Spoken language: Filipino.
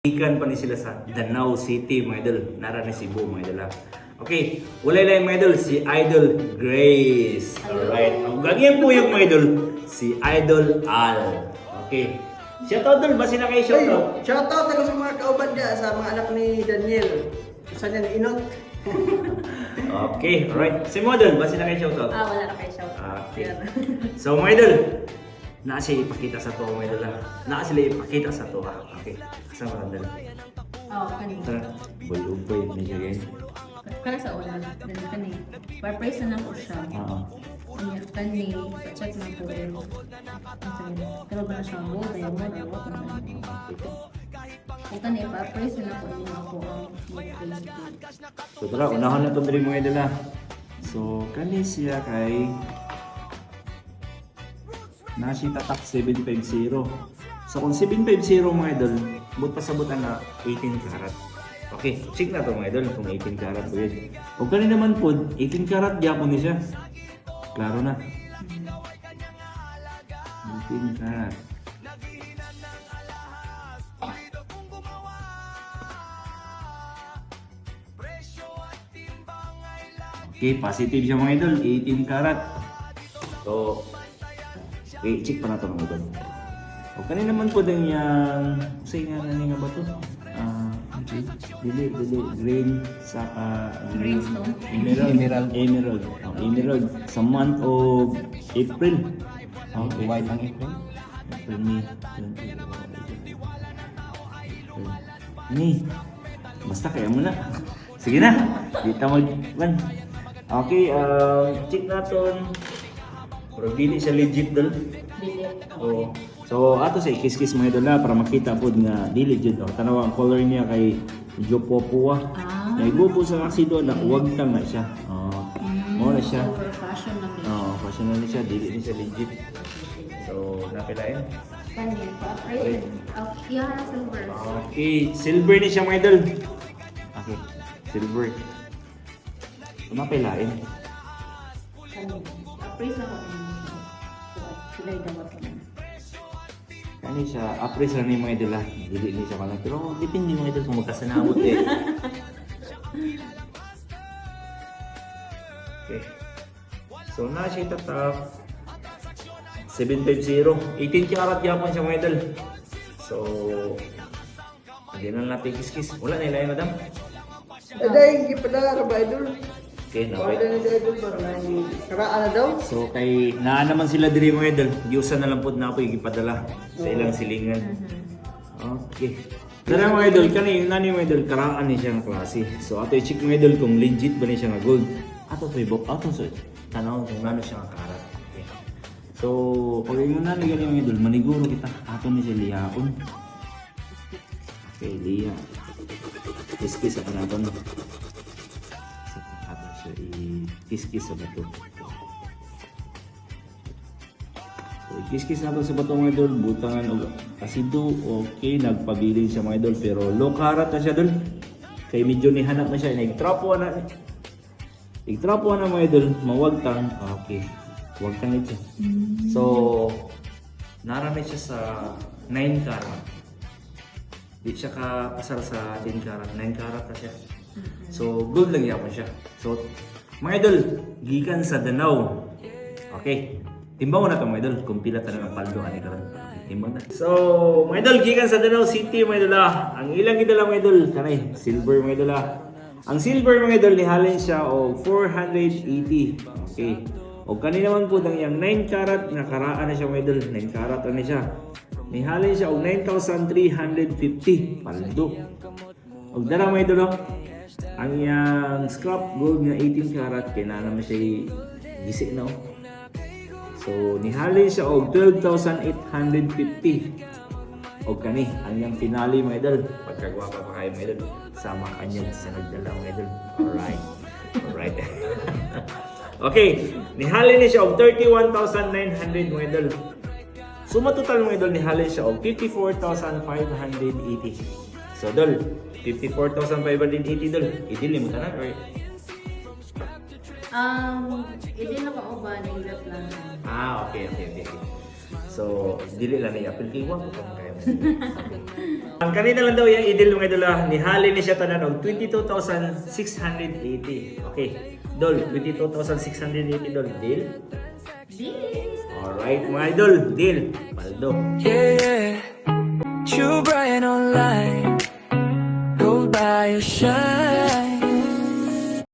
Ikan pa ni sila sa Danau City, mga idol. Nara ni Cebu, mga idol. Okay, wala lang mga idol, si Idol Grace. Alright, ang ganyan po yung mga idol, si Idol Al. Okay, shoutout idol, basi na kayo shoutout. Shoutout ako sa mga kauban dyan, sa mga anak ni Daniel. Saan yan, Inot? Okay, alright. Si Model, basi na kayo shoutout. Wala na kayo shoutout. Okay. So mga idol, naa siya ipakita sa to, mga idol. Naa sila ipakita sa to. Okay, kasama lang dala. Kanina. Bulubay, hindi siya ganyan. Kaya sa una, dali kani. Parpraise na ko siya. Kanya kani, check na po eh. Pero ba na siya mo, tayo mo, tayo mo. Kung kani, parpraise na ko yung ako ang Facebook. So tara, unahan na ito rin mga idol. So, kani siya kay Nashi Tatak 750. So kung 750 mga idol, but pasabutan na 18 karat. Okay, check na to mga idol kung 18 karat po yun. Kung kani naman po, 18 karat Japon niya siya. Klaro na. 18 karat. Okay, positive siya mga idol, 18 karat. So, okay, check pa na ito mga idol. O kanina naman po din yung, say nga na nga ba ito? Dili, green, saka, Greenstone? Emerald. Emerald. Sa month of April. Okay. White ang April? April, May, May. Basta kaya mo na. Sige na. Dito mag-ban. Okay, check natin. Pero dili siya legit dol. Dili. Oo. So ato sa ikis-kis mga idol na para makita po nga dili jud. Tanaw ang color niya kay medyo popua. Kay gubo sa kasi doon na uwagtang na siya. Mo na siya. Over fashion na siya. Fashion na siya, dili ni siya legit. So napilain. Kani, parpraise. Yeah, silver. Okay, silver ni siya mga idol. Okay, silver. So napilain. Kani, parpraise na ko. Sila yung dapat ko na. Kani siya, appraise lang ni mga idol lah. Dili ni siya malang. Pero depende mga idol kung magkasanabot eh. Okay. So na siya tatak 750. 18 karat yapon siya mga idol. So, hindi na natin kiskis. Wala na ilayin madam. Dahil, hindi pa na ba, Idol? Okay, Wala napay. na si Idol, parang karaan na daw. So kay naa naman sila diri mga idol. Diyosa na lang po na ako igipadala sa ilang silingan. Okay. Tara mga idol, kani nani mga idol karaan ni siya nga klase. So ato i-check mga idol kung legit ba ni siya nga gold. Ato to ibok ato so tanaw kung nano siya nga karat. Okay. So pag mo nani gani mga idol, maniguro kita ato ni siya lihaon. Okay, liha. Kiskis ako natin. Ato siya i-kiskis sa bato. So, i-kiskis natin sa bato mga idol, butangan o asido, okay, nagpabilin siya mga idol, pero low karat na siya dol. Kaya medyo nihanap na siya, nagtrapo na mga idol, mawagtang, okay, wagtang ito. So, naramay siya sa 9 karat. Di siya kapasar sa 10 karat, 9 karat na siya. So, gold lang yapon siya. So, mga idol, gikan sa Danau. Okay. Timbang mo na ito mga idol, kung pila talaga ang paldo ani karon. Timbang na. So, mga idol, gikan sa Danau City mga idol. Ang ilang idol mga idol, kanay, silver mga idol. Ang silver mga idol nihalin siya og 480. Okay. O kanina naman po dang yang 9 karat nga karaan na siya mga idol, 9 karat na siya. Nihalin siya og 9,350 paldo. Og dara mga idol, ang yang scrap gold nga 18 karat kay na naman siya gisi na. So nihalin siya og 12,850. Og kani ang yang finale mga idol, pagkagwapa pa kayo mga idol, sama kanyang sa nagdala mga idol. Alright. Okay, nihalin ni siya og 31,900 mga idol. Suma total mga idol nihalin siya og 54,580. So dol, 54,580 dol. Idili mo tanan or Hindi na ka uba na ilap lang. okay. So, dili lang na i-appeal kay Juan kung kayo. Ang kanina lang daw yung idil mga idol ni Hali ni siya tanan og 22,680. Okay. Dol, 22,680 dol. Deal? Deal! Alright mga idol, deal. Paldo. Yeah, True Brian online. Gold by a shine.